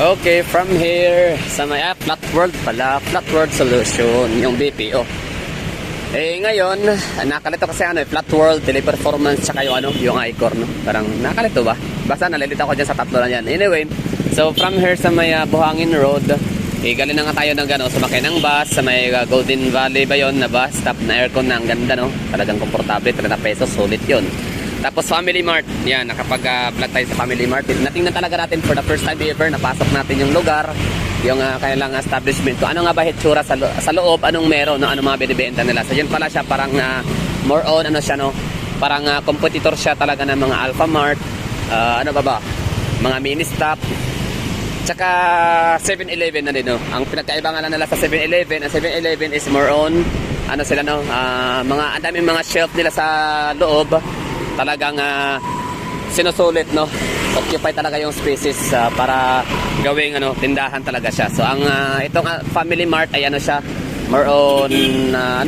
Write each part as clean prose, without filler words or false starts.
Okay, from here sa may Flat World pala, Flat World Solution, yung BPO. Ngayon, nakalito kasi Flat World, Teleperformance, tsaka yung yung Icor, no? Parang nakalito ba? Basta nalilito ko dyan sa tatlo na yan. Anyway, so from here sa may Buhangin Road, galing na nga tayo ng sumakay ng bus sa may Golden Valley ba yun na bus stop na aircon na ang ganda, no? Talagang komportable, 30 pesos, sulit yun. Tapos Family Mart, yan, nakapag-vlog tayo sa Family Mart. Natingnan talaga natin for the first time ever, napasok natin yung lugar, yung kanilang establishment. Kung ano nga ba hitsura sa loob, anong meron, no? Ano mga binibenta nila. So yun pala siya, parang more on, parang competitor siya talaga ng mga Alpha Mart, mga mini stop, tsaka 7-Eleven na din, no? Ang pinagkaiba nga lang nila sa 7-Eleven, ang 7-Eleven is more on, mga, ang daming mga shelf nila sa loob, talagang sinusulit, no? Occupy talaga yung spaces para gawing tindahan talaga siya. So ang itong Family Mart ay siya, more on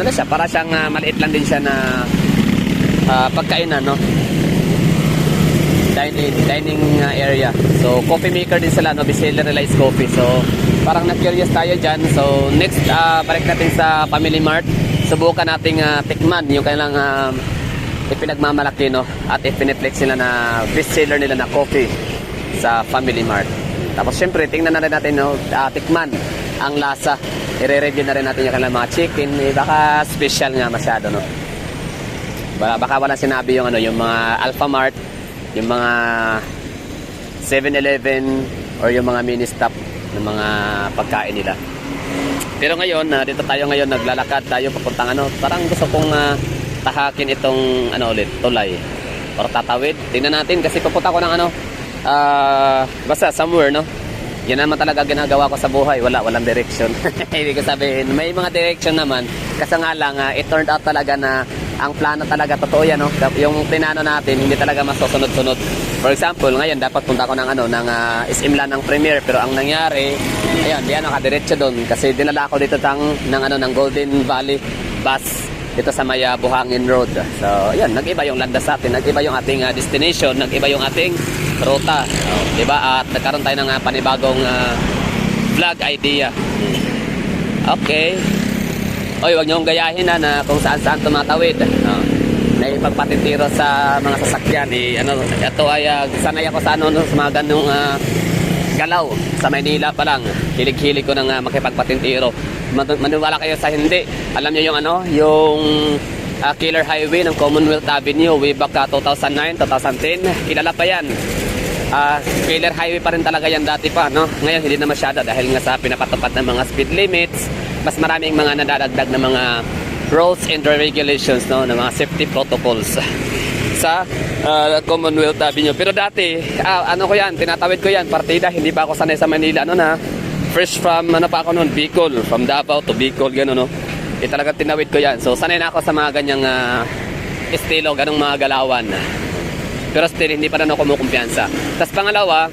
siya, para siyang maliit lang din siya na pagkainan, no? Dining area. So coffee maker din sila, no? Bestseller Realized Coffee. So parang na-curious tayo dyan. So next, balik natin sa Family Mart. Subukan nating tikman yung kanilang ipinagmamalaki, no? At ipiniflex nila na bestseller nila na coffee sa Family Mart. Tapos syempre tingnan na rin natin, no? Tikman ang lasa. I-review na rin natin yung kanilang mga chicken. Baka special nga masyado, no? Baka walang sinabi yung yung mga Alpha Mart, yung mga 7-Eleven, or yung mga mini stop ng mga pagkain nila. Pero ngayon, dito tayo ngayon, naglalakad tayo papuntang parang gusto kong tahakin itong tulay or tatawid. Tingnan natin kasi pupunta ko ng basta somewhere, no? Yan naman talaga ginagawa ko sa buhay, walang direction. Ibig ko sabihin, may mga direction naman kasi nga lang it turned out talaga na ang plano talaga totoo yan, no? Yung plinano natin hindi talaga masusunod-sunod. For example, ngayon dapat punta ko ng SM ng Premier, pero ang nangyari, ayun, di nakadiretso doon kasi dinala ko dito ng Golden Valley bus dito sa may Buhangin Road. So, ayun, nag-iba yung landas natin, nag-iba yung ating destination, nag-iba yung ating ruta. Diba? At nagkaroon tayo ng panibagong vlog idea. Okay. Oy, wag niyo kong gayahin na kung saan-saan tumatawid. Na ipagpatitiro sa mga sasakyan. Ito ay sanay ako sa sa mga ganung galaw sa Maynila pa lang. Hilig-hilig ko nang makipagpatintiro. Maniwala kayo sa hindi. Alam niyo yung Killer Highway ng Commonwealth Avenue way back 2009, 2010. Kilala pa yan. Killer Highway pa rin talaga yan dati pa, no? Ngayon hindi na masyado dahil nga sa pinapatupad ng mga speed limits. Mas maraming mga nadadagdag na mga rules and regulations, no? Ng mga safety protocols sa Commonwealth Avenue. Pero dati, ko yan, tinatawid ko yan, partida, hindi pa ako sanay sa Manila, fresh from, pa ako noon, Bicol, from Davao to Bicol, gano'n, no? Talagang tinawid ko yan. So, sanay na ako sa mga ganyang estilo, ganong mga galawan. Pero still, hindi pa rin ako kumukumpiyansa. Tapos pangalawa,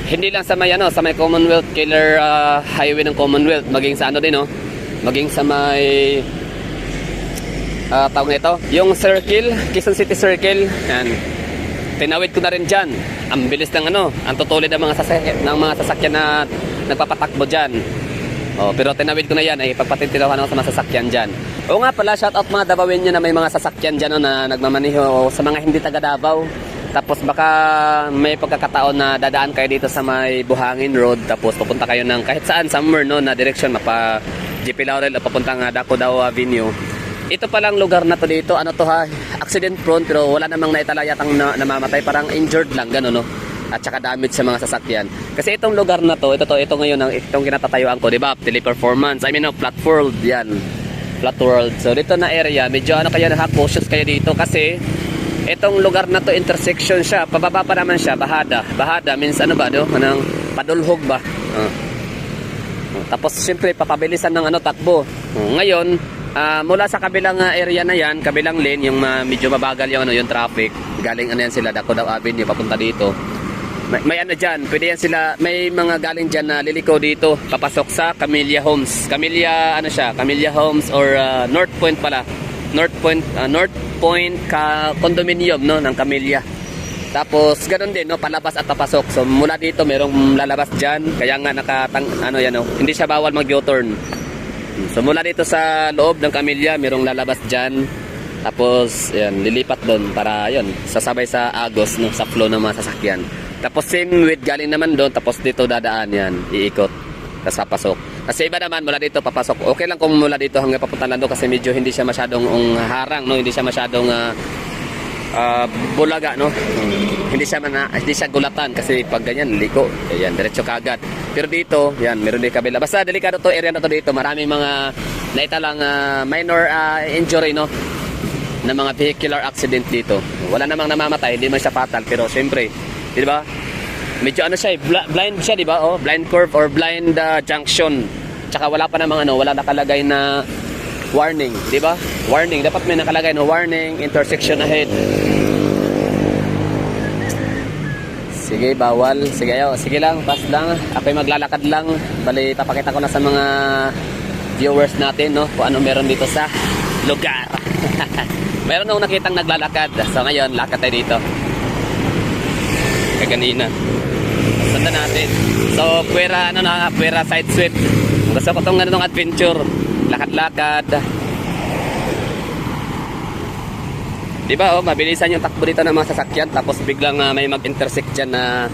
hindi lang sa may Commonwealth, Killer Highway ng Commonwealth, maging sa no? Maging sa may tawag nito, yung Circle, Quezon City Circle, yan. Tinawid ko na rin dyan. Ang bilis ng ang tutulid ng mga sasakyan na nagpapatakbo dyan. Pero tinawid ko na yan, pagpatintirahan ako sa mga sasakyan dyan. Oo nga pala, shout out mga Davawin nyo na may mga sasakyan dyan na nagmamaniho sa mga hindi taga Davao. Tapos baka may pagkakataon na dadaan kayo dito sa may Buhangin Road, tapos pupunta kayo ng kahit saan, somewhere, no, na direction, mapa GP Laurel o papuntang Dacodao Avenue. Ito palang lugar na to dito, accident prone, pero wala namang naitalayatang namamatay, parang injured lang, gano'n, no? At saka damage sa mga sasakyan. Kasi itong lugar na to, ito ngayon, itong kinatatayuan ko, diba? Teleperformance, Flat World, yan. Flat World. So dito na area, medyo cautious kayo dito kasi itong lugar na to, intersection siya, pababa pa naman siya, bahada. Bahada means padulhog ba? Tapos siyempre, papabilisan ng takbo. Ngayon, mula sa kabilang area na yan, kabilang lane, yung medyo mabagal yung traffic, galing yan sila, Dacodao Avenue, papunta dito. May dyan, pwede yan sila, may mga galing dyan na liliko dito, papasok sa Camellia Homes. Camellia Homes or North Point pala. North Point condominium, no, ng Camellia. Tapos ganoon din no, palabas at papasok. So mula dito merong lalabas diyan, kaya nga ano yan no, hindi siya bawal mag-U-turn. So mula dito sa loob ng Camellia, merong lalabas diyan. Tapos yan, lilipat doon para yon, sasabay sa agos no, sa flow ng mga sasakyan. Tapos same with galing naman doon, tapos dito dadaan yan, iikot. Tapos papasok. Kasi iba naman mula dito papasok. Okay lang kung mula dito hanggang papunta lang doon kasi medyo hindi siya masyadong harang no, hindi siya masyadong bulaga no. Hindi siya gulatan kasi pag ganyan liko, ayan diretso kagad. Pero dito, yan meron din kabila. Basta delikado to area na to dito. Maraming mga naitalang minor injury no, na mga vehicular accident dito. Wala namang namamatay, hindi man siya fatal pero syempre, di ba? Medyo ano siya, blind siya, di ba? Oh, blind curve or blind junction. Tsaka wala pa namang wala nakalagay na warning, di ba? Warning, dapat may nakalagay na warning, intersection ahead. Sige, bawal. Sige lang, pass lang. Ako'y maglalakad lang. Bali, papakita ko na sa mga viewers natin, no, kung ano meron dito sa lugar. Meron akong nakitang naglalakad. So ngayon, lakad tayo dito. Kaganina. Sundan natin. So, puwera side sweep. Gusto ko itong ganitong adventure. Lakad-lakad. Diba, oh, mabilisan yung takbo dito ng mga sasakyan. Tapos biglang may mag-intersect dyan na,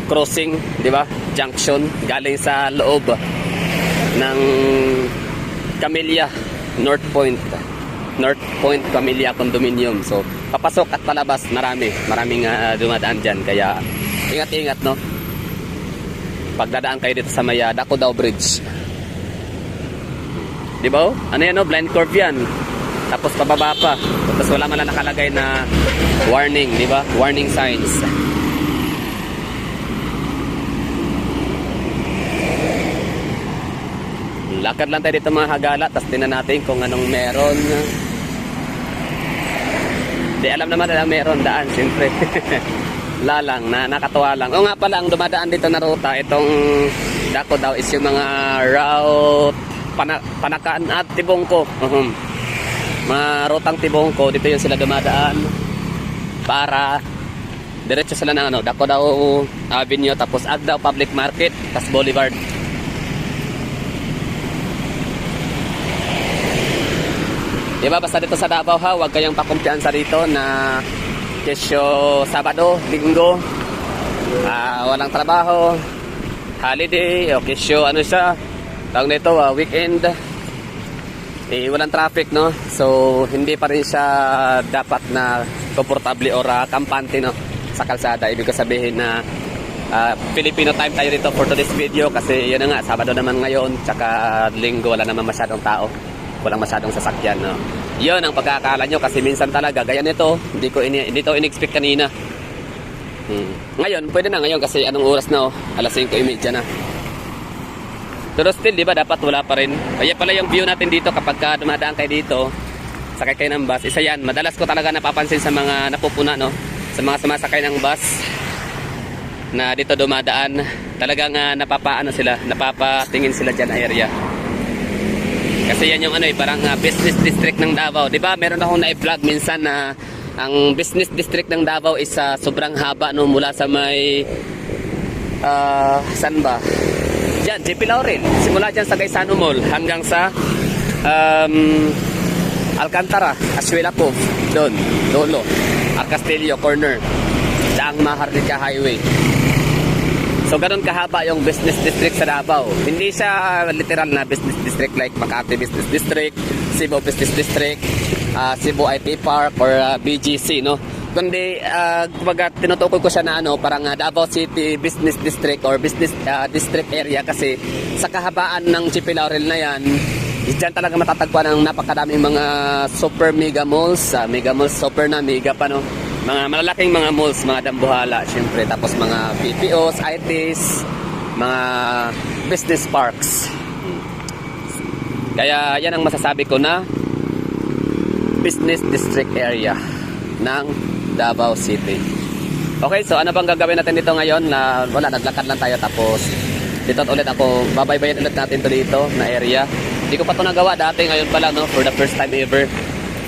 crossing, diba? Junction. Galing sa loob ng Camellia, North Point Camellia Condominium. So, papasok at palabas, maraming dumadaan dyan. Kaya, ingat-ingat, no? Pagdadaan kayo dito sa may Daco Bridge. Diba? Ano yan, no? Blind curve yan. Tapos pababa pa. Tapos wala man lang nakalagay na warning, di ba? Warning signs. Lakad lang tayo dito mga hagala. Tapos tingnan natin kung anong meron. Di alam naman na meron daan, siyempre. Lalang, nakatuwa lang. O nga pala, ang dumadaan dito na ruta, itong Daco daw is yung mga route Panakaan at Tibongko. Mga rutang Tibongko, dito yung sila dumadaan para diretso sila ng Daco Avenue, tapos Agdao Public Market, tapos Boulevard. Diba, basta dito sa Davao ha, huwag kayong pakumpiyansa dito na kesyo Sabado, Linggo, walang trabaho, holiday, o kesyo tawag nito, weekend, walang traffic, no? So, hindi pa rin siya dapat na komportable or kampante, no, sa kalsada. Ibig ko sabihin na Filipino time tayo dito for today's video kasi yun na nga, Sabado naman ngayon, tsaka Linggo, wala naman masyadong tao, walang masyadong sasakyan, no? Yun ang pagkakala nyo kasi minsan talaga, gaya nito, hindi to in-expect kanina. Ngayon, pwede na ngayon kasi anong oras na, alas 5:30 na. Pero still, di ba, dapat wala pa rin. Kaya pala yung view natin dito kapag dumadaan kayo dito, sakay kayo ng bus, isa yan. Madalas ko talaga napapansin sa mga napupuna, no? Sa mga sumasakay ng bus na dito dumadaan, talagang napapatingin sila dyan area. Kasi yan yung parang business district ng Davao. Di ba, meron akong na-vlog minsan na ang business district ng Davao is sobrang haba, no? Mula sa may, saan ba? Diyan, JP Laurel. Simula dyan sa Gaisano Mall hanggang sa Alcantara, Ashuela Cove, doon, Dolo, Arcastillo Corner, Daang Maharlika Highway. So, ganun kahaba yung business district sa Davao. Hindi siya literal na business district like Makati Business District, Cebu Business District, Cebu IT Park, or BGC, no? Kundi, kumbaga, tinutukoy ko siya na parang Davao City Business District or Business District Area kasi sa kahabaan ng JP Laurel na yan, diyan talaga matatagpuan ang napakadaming mga super mega malls, super na mega pa, no? Mga malalaking mga malls, mga dambuhala, syempre, tapos mga PPOs, ITs, mga business parks. Kaya yan ang masasabi ko na business district area ng Davao City. Okay, so ano bang gagawin natin dito ngayon? Wala, naglakad lang tayo tapos dito ulit ako, babaybayin ulit natin to dito na area. Hindi ko pa to nagawa dati, ngayon pa lang, no, for the first time ever.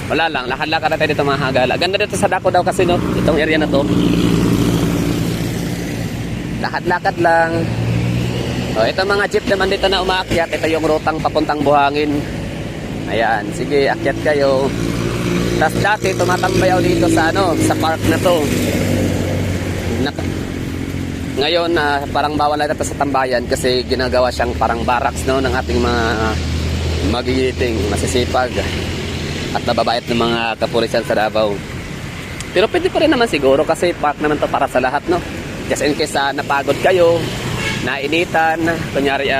Wala lang, lakad-lakad na tayo dito mga hagala. Ganda dito sa dako daw kasi no, itong area na to. Lakad-lakad lang. O, ito mga jeep naman dito na umaakyat. Ito yung rutang papuntang Buhangin. Ayan, sige, akyat kayo. Tapos dati tumatambay ako dito sa ano, sa park na to. Ngayon parang bawal na ito sa tambayan kasi ginagawa siyang parang barracks no ng ating mga magigiting, masisipag at mababait ng mga kapulisan sa Davao. Pero pwede pa rin naman siguro kasi park naman to para sa lahat no. Just in case napagod kayo, nainitan, kunyari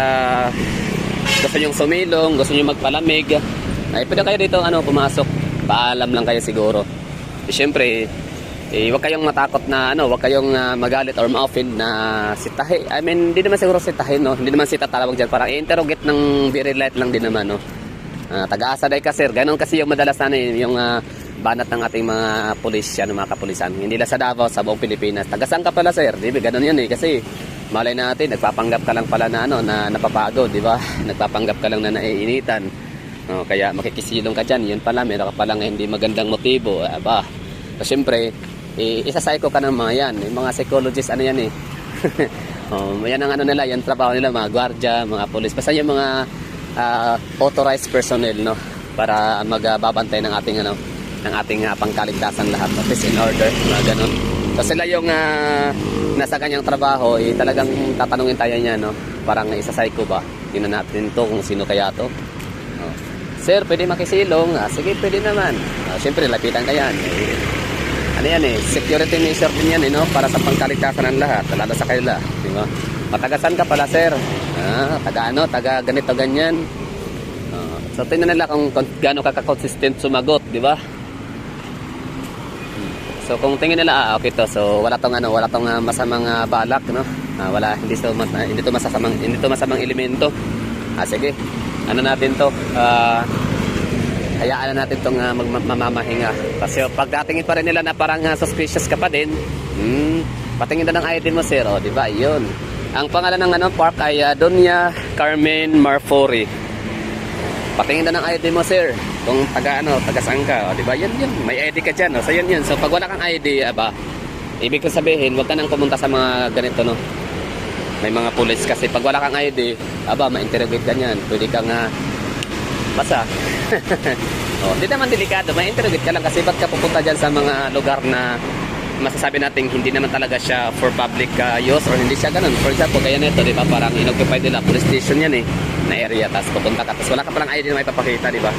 gusto nyong sumilong, gusto nyong magpalamig, ay pwede kayo dito pumasok. Paalam lang kayo siguro. Siyempre, huwag kayong matakot na huwag kayong magalit or ma-offend na sitahi. I mean, hindi naman siguro sitahi no. Hindi naman sita talawag diyan, parang i-interrogate ng very light lang din naman no. Taga-asa day ka sir. Ganon kasi yung madalas na yung banat ng ating mga pulisya, mga kapulisan. Hindi lang sa Davao, sa buong Pilipinas. Taga-saan ka pala sir? Di ba ganon yun kasi malay natin nagpapanggap ka lang pala na na napapagod, di ba? Nagpapanggap ka lang na naiinitan. Kaya makikisilong ka dyan. Yun pala, meron ka palang hindi magandang motibo. So, siyempre, isa-psycho ka ng mga yan. Yung mga psychologist, yan eh. Yan ang nila, yung trabaho nila, mga gwardiya, mga polis. Basta yung mga authorized personnel, no? Para magbabantay ng ating, ng ating pangkaligtasan lahat. At least in order, mga ganun. So sila yung nasa kanyang trabaho, talagang tatanungin tayo niya, no? Parang isa-psycho ba? Tingnan natin to kung sino kaya to. Sir, pwede makisilong? Sige, pwede naman. Siyempre, lapitan ka yan. Yan security measure din yan, no? Para sa pangkaligtasan ng lahat, lalo sa kanila. Diba? Matagasan ka pala, sir. Taga ganito, ganyan. So, tingnan nila kung gaano ka-consistent sumagot, di ba? So, kung tingin nila, okay to. So, wala tong masamang balak, no? Hindi to masamang elemento. Sige. Natin to? Hayaan na natin itong mamamahinga. Kasi pagdatingin pa rin nila na parang suspicious ka pa din, patingin na ng ID mo, sir. O, diba? Yun. Ang pangalan ng park ay Doña Carmen Marfori. Patingin na ng ID mo, sir. Kung taga saan ka. O, diba? Yan. May ID ka dyan. O, so, yan. So, pag wala kang ID, ibig ko sabihin, huwag ka nang pumunta sa mga ganito, no? May mga pulis kasi pag wala kang ID, ma-interrogate ka niyan. Pwede kang basa. Hindi naman delikado, ma-interrogate ka lang kasi ba't ka pupunta dyan sa mga lugar na masasabi natin hindi naman talaga siya for public use or hindi siya ganun. For example, kaya nito, di ba? Parang inoccupied nila, police station yan na area, tapos pupunta ka, tapos wala ka palang ID na may papakita, di ba?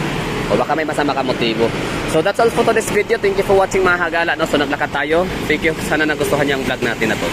O baka may masama ka motibo. So that's all for today's video. Thank you for watching mga hagala. So naglakad tayo. Thank you. Sana nagustuhan niyo ang vlog natin na to.